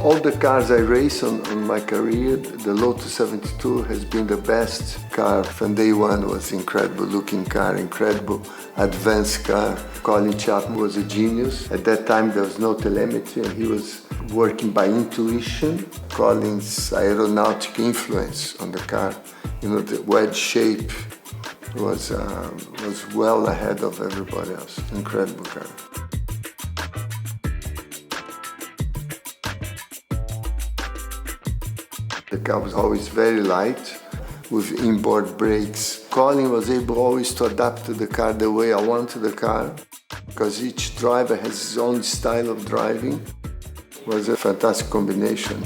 All the cars I race on my career, the Lotus72 has been the best car. From day one was incredible looking car, incredible advanced car. Colin Chapman was a genius. At that time there was no telemetry and he was working by intuition. Colin's aeronautic influence on the car, you know, the wedge shape was well ahead of everybody else. Incredible car. The car was always very light, with inboard brakes. Colin was able always to adapt to the car the way I wanted the car, because each driver has his own style of driving. It was a fantastic combination.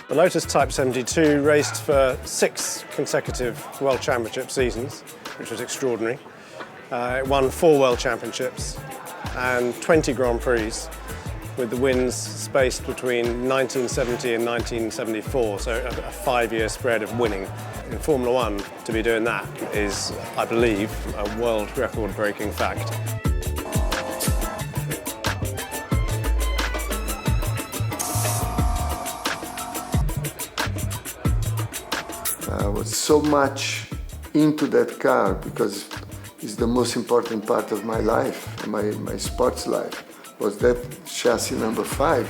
The Lotus Type 72 raced for 6 consecutive World Championship seasons, which was extraordinary. It won 4 World Championships and 20 Grand Prix, with the wins spaced between 1970 and 1974, so a 5-year spread of winning. In Formula One, to be doing that is, I believe, a world record-breaking fact. I was so much into that car because it's the most important part of my life, my sports life. Was that chassis number 5.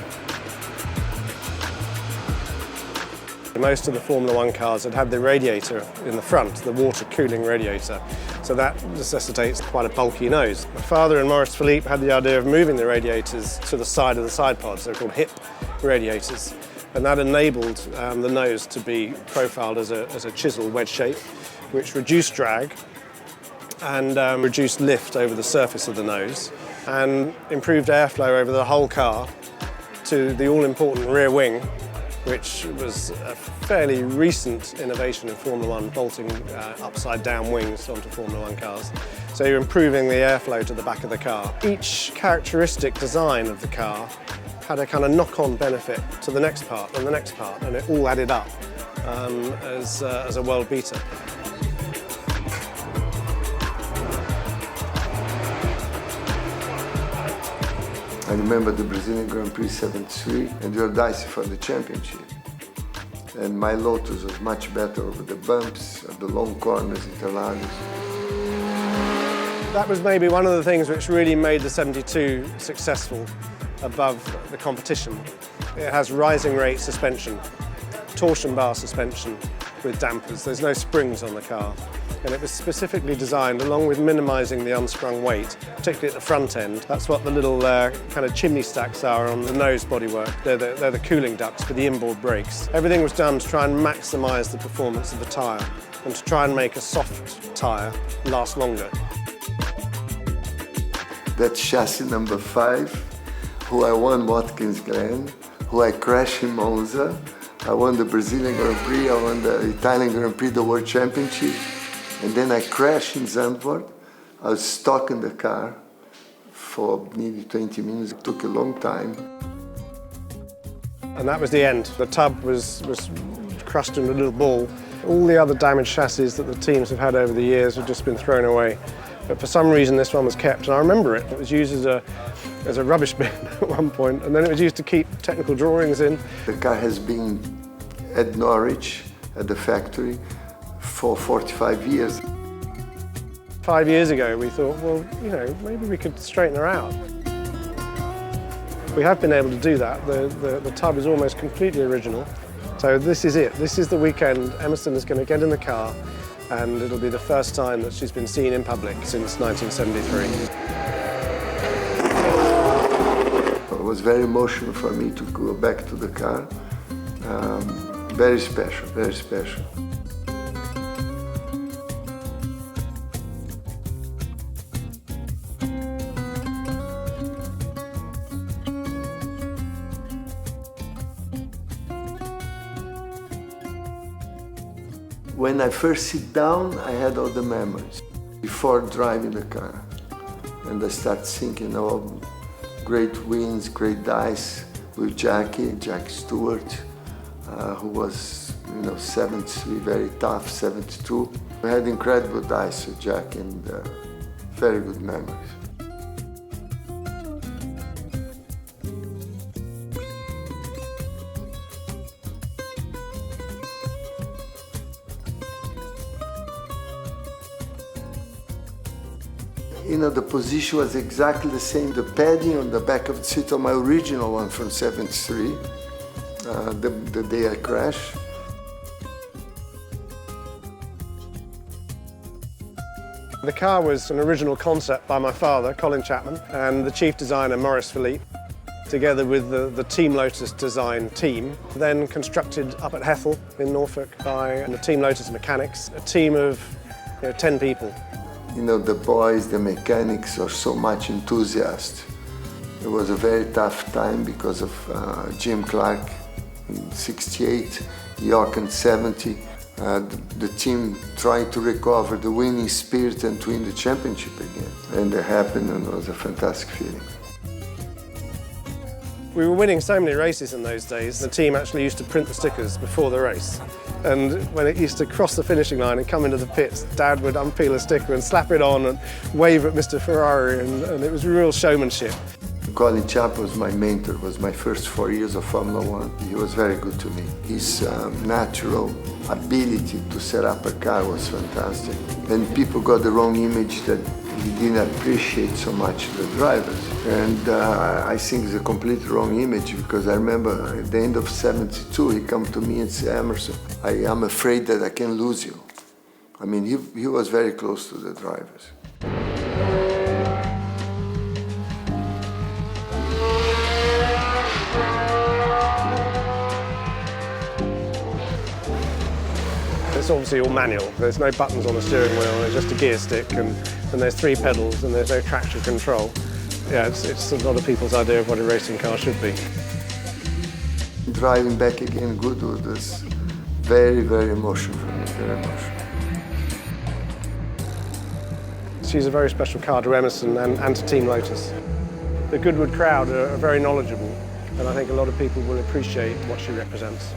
Most of the Formula One cars had the radiator in the front, the water cooling radiator, so that necessitates quite a bulky nose. My father and Maurice Philippe had the idea of moving the radiators to the side of the side pods. They're called hip radiators, and that enabled the nose to be profiled as a chisel wedge shape, which reduced drag and reduced lift over the surface of the nose, and improved airflow over the whole car to the all-important rear wing, which was a fairly recent innovation in Formula One, bolting upside-down wings onto Formula One cars. So you're improving the airflow to the back of the car. Each characteristic design of the car had a kind of knock-on benefit to the next part and the next part, and it all added up as a world beater. I remember the Brazilian Grand Prix 73 and we were dicey for the championship. And my Lotus was much better over the bumps, the long corners, interlagos. That was maybe one of the things which really made the 72 successful above the competition. It has rising rate suspension, torsion bar suspension with dampers. There's no springs on the car. And it was specifically designed, along with minimising the unsprung weight, particularly at the front end. That's what the little kind of chimney stacks are on the nose bodywork. They're the cooling ducts for the inboard brakes. Everything was done to try and maximise the performance of the tyre and to try and make a soft tyre last longer. That chassis number 5, who I won Watkins Glen, who I crashed in Monza, I won the Brazilian Grand Prix, I won the Italian Grand Prix, the World Championship. And then I crashed in Zandvoort. I was stuck in the car for nearly 20 minutes. It took a long time. And that was the end. The tub was crushed into a little ball. All the other damaged chassis that the teams have had over the years have just been thrown away. But for some reason this one was kept, and I remember it. It was used as a rubbish bin at one point, and then it was used to keep technical drawings in. The car has been at Norwich, at the factory, for 45 years. 5 years ago we thought, well, you know, maybe we could straighten her out. We have been able to do that. The tub is almost completely original. So this is it. This is the weekend Emerson is going to get in the car, and it'll be the first time that she's been seen in public since 1973. It was very emotional for me to go back to the car. Very special, very special. When I first sit down, I had all the memories before driving the car. And I start thinking of great wins, great dice with Jackie Stewart, who was, 73, very tough, 72. We had incredible dice with Jackie and very good memories. You know, the position was exactly the same. The padding on the back of the seat on my original one from '73, the day I crashed. The car was an original concept by my father, Colin Chapman, and the chief designer, Maurice Philippe, together with the Team Lotus design team, then constructed up at Hethel in Norfolk by the Team Lotus mechanics, a team of 10 people. You know, the boys, the mechanics are so much enthusiasts. It was a very tough time because of Jim Clark in '68, York in '70. The team tried to recover the winning spirit and to win the championship again. And it happened, and it was a fantastic feeling. We were winning so many races in those days, the team actually used to print the stickers before the race. And when it used to cross the finishing line and come into the pits, Dad would unpeel a sticker and slap it on and wave at Mr. Ferrari, and it was real showmanship. Colin Chapman was my mentor, was my first 4 years of Formula One. He was very good to me. His natural ability to set up a car was fantastic. And people got the wrong image that he didn't appreciate so much the drivers. And I think it's a completely wrong image, because I remember at the end of '72, he come to me and said, "Emerson, I am afraid that I can lose you." I mean, he was very close to the drivers. It's obviously all manual. There's no buttons on the steering wheel, there's just a gear stick, and there's 3 pedals, and there's no traction control. Yeah, it's a lot of people's idea of what a racing car should be. Driving back again Goodwood was very, very emotional for me, very emotional. She's a very special car to Emerson and to Team Lotus. The Goodwood crowd are very knowledgeable, and I think a lot of people will appreciate what she represents.